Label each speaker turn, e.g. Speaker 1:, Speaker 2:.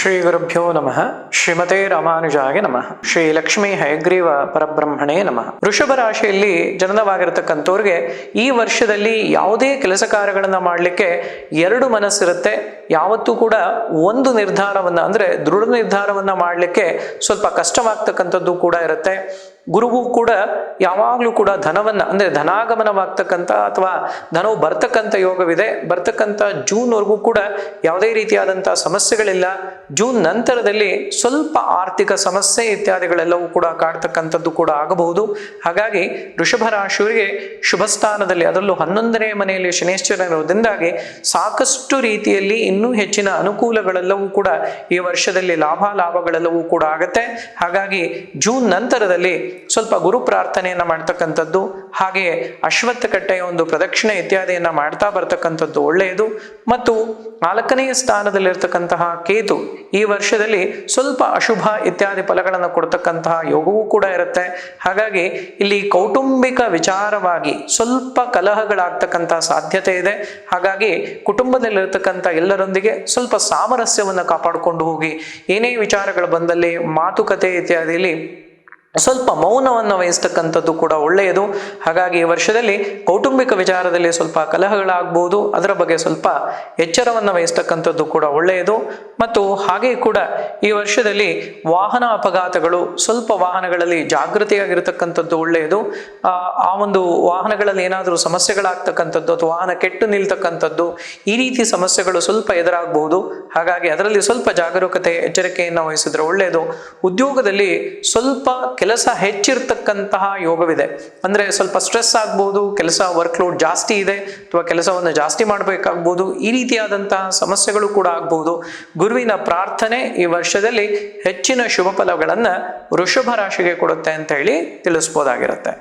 Speaker 1: ಶ್ರೀ ಗುರುಭ್ಯೋ ನಮಃ. ಶ್ರೀಮತೆ ರಾಮಾನುಜಾಯ ನಮಃ. ಶ್ರೀ ಲಕ್ಷ್ಮೀ ಹಯಗ್ರೀವ ಪರಬ್ರಹ್ಮಣೇ ನಮಃ. ವೃಷಭ ರಾಶಿಯಲ್ಲಿ ಜನನವಾಗಿರತಕ್ಕಂಥವ್ರಿಗೆ ಈ ವರ್ಷದಲ್ಲಿ ಯಾವುದೇ ಕೆಲಸ ಕಾರ್ಯಗಳನ್ನ ಮಾಡಲಿಕ್ಕೆ ಎರಡು ಮನಸ್ಸಿರುತ್ತೆ. ಯಾವತ್ತೂ ಕೂಡ ಒಂದು ನಿರ್ಧಾರವನ್ನ ಅಂದ್ರೆ ದೃಢ ನಿರ್ಧಾರವನ್ನ ಮಾಡಲಿಕ್ಕೆ ಸ್ವಲ್ಪ ಕಷ್ಟವಾಗ್ತಕ್ಕಂಥದ್ದು ಕೂಡ ಇರುತ್ತೆ. ಗುರುವು ಕೂಡ ಯಾವಾಗಲೂ ಕೂಡ ಧನವನ್ನ ಅಂದ್ರೆ ಧನಾಗಮನವಾಗ್ತಕ್ಕಂಥ ಅಥವಾ ಧನವು ಬರ್ತಕ್ಕಂಥ ಯೋಗವಿದೆ. ಬರ್ತಕ್ಕಂಥ ಜೂನ್ವರೆಗೂ ಕೂಡ ಯಾವುದೇ ರೀತಿಯಾದಂತಹ ಸಮಸ್ಯೆಗಳಿಲ್ಲ. ಜೂನ್ ನಂತರದಲ್ಲಿ ಸ್ವಲ್ಪ ಆರ್ಥಿಕ ಸಮಸ್ಯೆ ಇತ್ಯಾದಿಗಳೆಲ್ಲವೂ ಕೂಡ ಕಾಡ್ತಕ್ಕಂಥದ್ದು ಕೂಡ ಆಗಬಹುದು. ಹಾಗಾಗಿ ವೃಷಭ ರಾಶಿಯವರಿಗೆ ಶುಭ ಸ್ಥಾನದಲ್ಲಿ ಅದರಲ್ಲೂ 11ನೇ ಮನೆಯಲ್ಲಿ ಶನೈಶ್ಚರ ಇರೋದ್ರಿಂದಾಗಿ ಸಾಕಷ್ಟು ರೀತಿಯಲ್ಲಿ ಇನ್ನೂ ಹೆಚ್ಚಿನ ಅನುಕೂಲಗಳೆಲ್ಲವೂ ಕೂಡ ಈ ವರ್ಷದಲ್ಲಿ ಲಾಭಗಳೆಲ್ಲವೂ ಕೂಡ ಆಗತ್ತೆ. ಹಾಗಾಗಿ ಜೂನ್ ನಂತರದಲ್ಲಿ ಸ್ವಲ್ಪ ಗುರು ಪ್ರಾರ್ಥನೆಯನ್ನ ಮಾಡ್ತಕ್ಕಂಥದ್ದು, ಹಾಗೆಯೇ ಅಶ್ವತ್ಥ ಕಟ್ಟೆಯ ಒಂದು ಪ್ರದಕ್ಷಿಣೆ ಇತ್ಯಾದಿಯನ್ನ ಮಾಡ್ತಾ ಬರ್ತಕ್ಕಂಥದ್ದು ಒಳ್ಳೆಯದು. ಮತ್ತು 4ನೇ ಸ್ಥಾನದಲ್ಲಿರ್ತಕ್ಕಂತಹ ಕೇತು ಈ ವರ್ಷದಲ್ಲಿ ಸ್ವಲ್ಪ ಅಶುಭ ಇತ್ಯಾದಿ ಫಲಗಳನ್ನು ಕೊಡ್ತಕ್ಕಂತಹ ಯೋಗವೂ ಕೂಡ ಇರುತ್ತೆ. ಹಾಗಾಗಿ ಇಲ್ಲಿ ಕೌಟುಂಬಿಕ ವಿಚಾರವಾಗಿ ಸ್ವಲ್ಪ ಕಲಹಗಳಾಗ್ತಕ್ಕಂತಹ ಸಾಧ್ಯತೆ ಇದೆ. ಹಾಗಾಗಿ ಕುಟುಂಬದಲ್ಲಿರ್ತಕ್ಕಂಥ ಎಲ್ಲರೊಂದಿಗೆ ಸ್ವಲ್ಪ ಸಾಮರಸ್ಯವನ್ನು ಕಾಪಾಡಿಕೊಂಡು ಹೋಗಿ. ಏನೇ ವಿಚಾರಗಳು ಬಂದಲ್ಲಿ ಮಾತುಕತೆ ಇತ್ಯಾದಿಯಲ್ಲಿ ಸ್ವಲ್ಪ ಮೌನವನ್ನು ವಹಿಸ್ತಕ್ಕಂಥದ್ದು ಕೂಡ ಒಳ್ಳೆಯದು. ಹಾಗಾಗಿ ಈ ವರ್ಷದಲ್ಲಿ ಕೌಟುಂಬಿಕ ವಿಚಾರದಲ್ಲಿ ಸ್ವಲ್ಪ ಕಲಹಗಳಾಗಬಹುದು. ಅದರ ಬಗ್ಗೆ ಸ್ವಲ್ಪ ಎಚ್ಚರವನ್ನು ವಹಿಸ್ತಕ್ಕಂಥದ್ದು ಕೂಡ ಒಳ್ಳೆಯದು. ಮತ್ತು ಹಾಗೆ ಕೂಡ ಈ ವರ್ಷದಲ್ಲಿ ವಾಹನ ಅಪಘಾತಗಳು, ಸ್ವಲ್ಪ ವಾಹನಗಳಲ್ಲಿ ಜಾಗೃತಿಯಾಗಿರ್ತಕ್ಕಂಥದ್ದು ಒಳ್ಳೆಯದು. ಆ ಒಂದು ವಾಹನಗಳಲ್ಲಿ ಏನಾದರೂ ಸಮಸ್ಯೆಗಳಾಗ್ತಕ್ಕಂಥದ್ದು ಅಥವಾ ವಾಹನ ಕೆಟ್ಟು ನಿಲ್ತಕ್ಕಂಥದ್ದು, ಈ ರೀತಿ ಸಮಸ್ಯೆಗಳು ಸ್ವಲ್ಪ ಎದುರಾಗಬಹುದು. ಹಾಗಾಗಿ ಅದರಲ್ಲಿ ಸ್ವಲ್ಪ ಜಾಗರೂಕತೆ ಎಚ್ಚರಿಕೆಯನ್ನು ವಹಿಸಿದ್ರೆ ಒಳ್ಳೆಯದು. ಉದ್ಯೋಗದಲ್ಲಿ ಸ್ವಲ್ಪ ಕೆಲಸ ಹೆಚ್ಚಿರ್ತಕ್ಕಂತಹ ಯೋಗವಿದೆ. ಅಂದ್ರೆ ಸ್ವಲ್ಪ ಸ್ಟ್ರೆಸ್ ಆಗ್ಬಹುದು, ಕೆಲಸ ವರ್ಕ್ಲೋಡ್ ಜಾಸ್ತಿ ಇದೆ ಅಥವಾ ಕೆಲಸವನ್ನು ಜಾಸ್ತಿ ಮಾಡಬೇಕಾಗ್ಬೋದು. ಈ ರೀತಿಯಾದಂತಹ ಸಮಸ್ಯೆಗಳು ಕೂಡ ಆಗ್ಬಹುದು. ಗುರುವಿನ ಪ್ರಾರ್ಥನೆ ಈ ವರ್ಷದಲ್ಲಿ ಹೆಚ್ಚಿನ ಶುಭ ಫಲಗಳನ್ನ ವೃಷಭ ರಾಶಿಗೆ ಕೊಡುತ್ತೆ ಅಂತ ಹೇಳಿ ತಿಳಿಸ್ಬೋದಾಗಿರುತ್ತೆ.